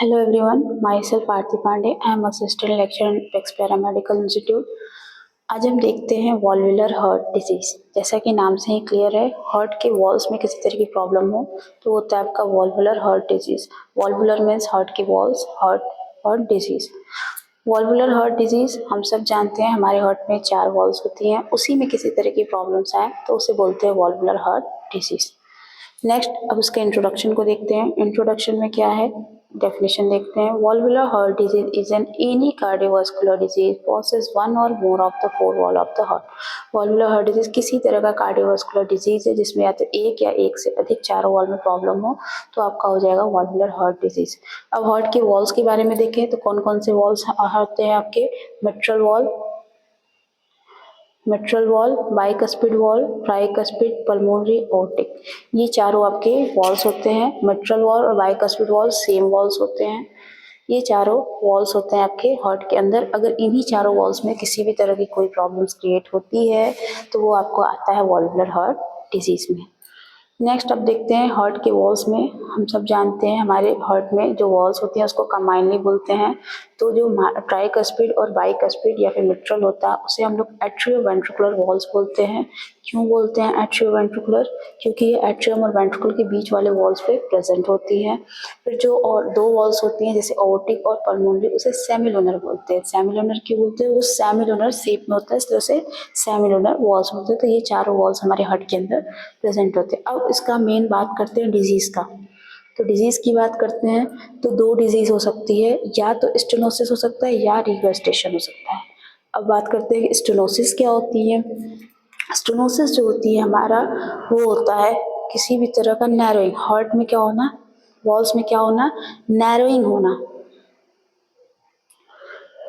Hello everyone, myself Aarti Pandey. I am assistant lecturer in Apex Paramedical Institute. आज हम देखते हैं valvular heart disease. जैसा कि नाम से ही क्लियर है, हार्ट के वॉल्स में किसी तरह की प्रॉब्लम हो तो होता है आपका valvular heart disease. Valvular means heart के walls, heart disease. Valvular heart disease हम सब जानते हैं, हमारे हार्ट में 4 वॉल्स होती हैं, उसी में किसी तरह की प्रॉब्लम्स आए तो उसे बोलते हैं वॉल्वुलर हार्ट डिजीज। नेक्स्ट अब उसके इंट्रोडक्शन को देखते हैं। इंट्रोडक्शन में क्या है, डेफिनेशन देखते हैं। Valvular heart disease is an any cardiovascular disease causes one और more of the four valve of the heart. Valvular heart disease किसी तरह का कार्डियोवास्कुलर डिजीज है जिसमें या तो एक या एक से अधिक चारों वॉल में प्रॉब्लम हो तो आपका हो जाएगा वॉल्वुलर हार्ट डिजीज। अब हार्ट के वॉल्स के बारे में देखें तो कौन कौन से वॉल्स होते हैं आपके। Mitral valve, bicuspid valve, tricuspid, pulmonary, aortic, ये चारों आपके वॉल्स होते हैं। मिट्रल वॉल और बाइकस्पिड वॉल सेम वॉल्स होते हैं। ये चारों वॉल्स होते हैं आपके हार्ट के अंदर। अगर इन्हीं चारों वॉल्स में किसी भी तरह की कोई प्रॉब्लम्स क्रिएट होती है तो वो आपको आता है वॉल्वुलर हार्ट डिजीज में। नेक्स्ट अब देखते हैं हार्ट के वॉल्स में। हम सब जानते हैं हमारे हार्ट में जो वॉल्स होती हैं उसको कंबाइनली बोलते हैं। तो जो ट्राइकस्पिड और बाइकस्पिड या फिर मिट्रल होता है उसे हम लोग एट्रियोवेंट्रिकुलर वॉल्स बोलते हैं। क्यों बोलते हैं एट्रियोवेंट्रिकुलर? क्योंकि ये एट्रियम और वेंट्रिकल के बीच वाले वॉल्स पे प्रेजेंट होती हैं। फिर जो और दो वॉल्स होती हैं जैसे ओर्टिक और पल्मोनरी, उसे सेमिलुनर बोलते हैं। सेमिलुनर क्यों बोलते हैं? वो सेमिलुनर शेप में होता है इसलिए उसे सेमिलुनर वॉल्स बोलते हैं। तो ये चारों वॉल्स हमारे हार्ट के अंदर प्रेजेंट होते हैं। अब इसका मेन बात करते हैं डिजीज का। तो डिजीज की बात करते हैं तो दो डिजीज हो सकती है, या तो स्टेनोसिस हो सकता है या रिगर्जिटेशन हो सकता है। अब बात करते हैं कि स्टेनोसिस क्या होती है। स्टेनोसिस जो होती है हमारा वो होता है किसी भी तरह का नैरोइंग, हार्ट में क्या होना, वॉल्स में क्या होना, नैरोइंग होना,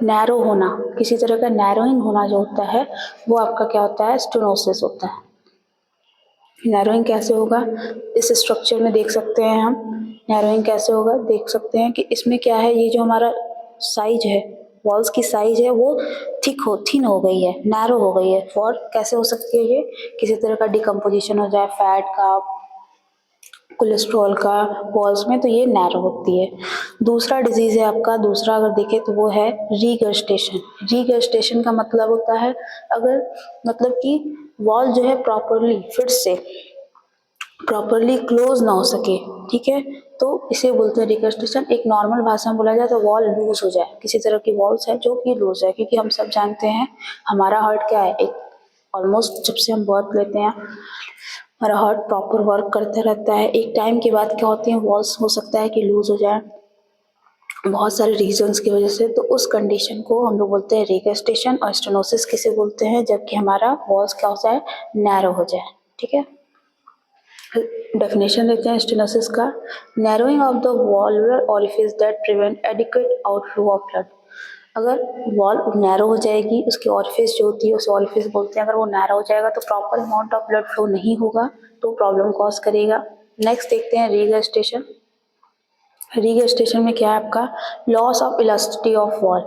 नैरो होना, किसी तरह का नैरोइंग होना जो होता है वो आपका क्या होता है, स्टेनोसिस होता है। नैरोइंग कैसे होगा, इस स्ट्रक्चर में देख सकते हैं हम। नैरोइंग कैसे होगा देख सकते हैं कि इसमें क्या है, ये जो हमारा साइज है, वॉल्स की साइज है वो थिन हो गई है, नैरो हो गई है। और कैसे हो सकती है ये, किसी तरह का डिकम्पोजिशन हो जाए फैट का, कोलेस्ट्रॉल का वॉल्स में, तो ये नैरो होती है। दूसरा डिजीज है आपका, दूसरा अगर देखें तो वो है रीगर्जिटेशन। रीगर्जिटेशन का मतलब होता है अगर मतलब कि वॉल जो है प्रॉपरली फिर से प्रॉपरली क्लोज ना हो सके, ठीक है, तो इसे बोलते हैं रिगर्जिटेशन। एक नॉर्मल भाषा में बोला जाए तो वॉल लूज हो जाए, किसी तरह की वॉल्स है जो कि लूज है। क्योंकि हम सब जानते हैं हमारा हार्ट क्या है, एक ऑलमोस्ट जब से हम बर्थ लेते हैं हमारा हार्ट प्रॉपर वर्क करता रहता है। एक टाइम के बाद क्या होती है, वॉल्स हो सकता है कि लूज हो जाए बहुत सारे रीजंस की वजह से, तो उस कंडीशन को हम लोग बोलते हैं रिगर्जिटेशन। और स्टेनोसिस किसे बोलते हैं, जबकि हमारा वॉल्स क्या हो जाए, नैरो हो जाए, ठीक है। डेफिनेशन देखते हैं स्टेनोसिस का। Narrowing of the valvular orifice that prevent adequate outflow of blood. अगर वॉल नैरो हो जाएगी, उसकी ओरिफिस जो होती है उसे ओरिफिस बोलते हैं, अगर वो नैरो हो जाएगा तो proper amount of blood flow नहीं होगा तो प्रॉब्लम कॉज करेगा। नेक्स्ट देखते हैं रिगर्जिटेशन। रिगर्जिटेशन में क्या है आपका, loss of elasticity of wall.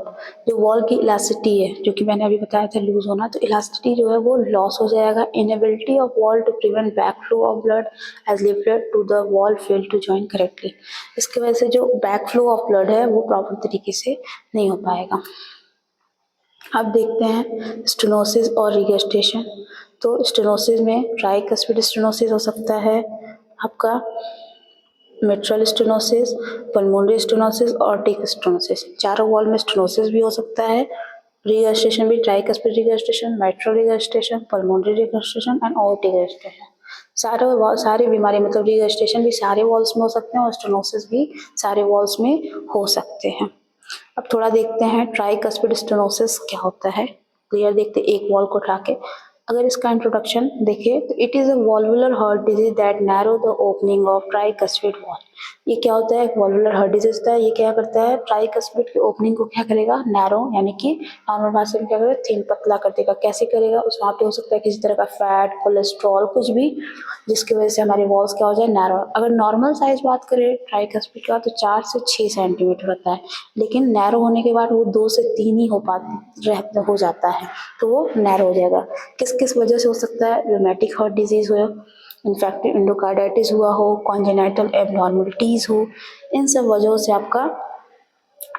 जो वॉल की इलास्टिसिटी है, जो कि मैंने अभी बताया था लूज होना, तो इलास्टिसिटी जो है वो लॉस हो जाएगा। Inability of wall to prevent back flow of blood as lifted to the wall fail to join correctly. इसकी वजह से जो बैक फ्लो ऑफ ब्लड है वो प्रॉपर तरीके से नहीं हो पाएगा। अब देखते हैं स्टेनोसिस और रिगर्जिटेशन। तो स्टेनोसिस में ट्राइकस्पिड स्टेनोसिस हो सकता है आपका, mitral stenosis, pulmonary stenosis aortic stenosis. चारों वॉल में स्टेनोसिस भी हो सकता है। रिगर्जिटेशन भी tricuspid regurgitation, mitral regurgitation, pulmonary regurgitation and aortic regurgitation. सारे बीमारी मतलब रिगर्जिटेशन भी सारे वॉल्स में हो सकते हैं और स्टेनोसिस भी सारे वॉल्स में हो सकते हैं। अब थोड़ा देखते हैं ट्राइकस्पिड स्टेनोसिस क्या होता है, क्लियर देखते हैं एक वॉल को उठा के। अगर इसका इंट्रोडक्शन देखें तो it is a valvular heart disease that narrow the opening of tricuspid valve. ये क्या होता है, वॉल्वुलर हार्ट डिजीज होता है, ये क्या करता है, ट्राइकस्पिड की ओपनिंग को क्या करेगा, नैरो, यानी कि नॉर्मल भाषा में क्या करेगा, थिन पतला कर देगा। कैसे करेगा, उस वहाँ पे हो सकता है किसी तरह का फैट, कोलेस्ट्रॉल, कुछ भी, जिसकी वजह से हमारी वॉल्स क्या हो जाए, नैरो। अगर नॉर्मल साइज बात करें ट्राइकस्पिड का तो 4 से 6 सेंटीमीटर होता है, लेकिन नैरो होने के बाद वो 2 से 3 ही हो जाता है, तो वो नैरो हो जाएगा। किस किस वजह से हो सकता है, रूमेटिक हार्ट डिजीज हो, इन्फेक्टिव एंडोकार्डाइटिस हुआ हो, कॉन्जेनाइटल एबनॉर्मलिटीज हो, इन सब वजहों से आपका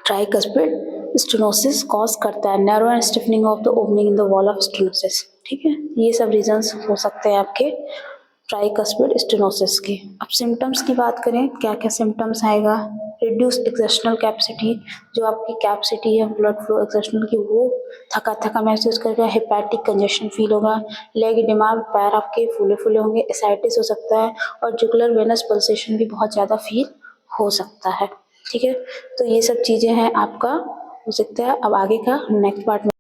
ट्राइकस्पिड स्टेनोसिस कॉज करता है, narrow and stiffening of the opening in the wall of stenosis. ठीक है, ये सब रीजंस हो सकते हैं आपके ट्राइकस्पिड स्टेनोसिस के। अब सिम्टम्स की बात करें, क्या क्या सिम्टम्स आएगा। रिड्यूस एक्सेशनल कैपेसिटी, जो आपकी कैपेसिटी है ब्लड फ्लो एक्सेशनल की, वो थका थका महसूस करेगा। हेपेटिक कंजेशन फील होगा। लेग दिमाग पैर आपके फूले फूले होंगे। एसाइटिस हो सकता है और जुगुलर वेनस पल्सेशन भी बहुत ज़्यादा फील हो सकता है। ठीक है, तो ये सब चीज़ें हैं आपका हो सकता है। अब आगे का नेक्स्ट पार्ट में